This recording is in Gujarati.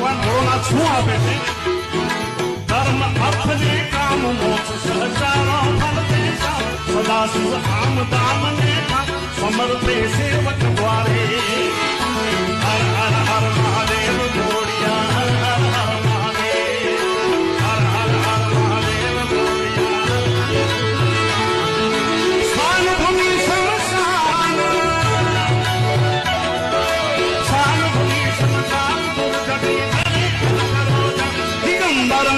ભગવાન ભોળોનાથ શું આપે છે? ધર્મ અર્થ ને કામ મોક્ષ સહચારો ફલ દેશા સદા શિવ આમ દામ ને સમર્પે સેવક દ્વારે હર હર હર મહાદેવ ગોડિયા હર હર હર મહાદેવ હર હર હર મહાદેવ ગોડિયા સ્થાન ભૂમિ શમશાન સ્થાન ભૂમિ શમશાન દુર્ગતિ દિગંબર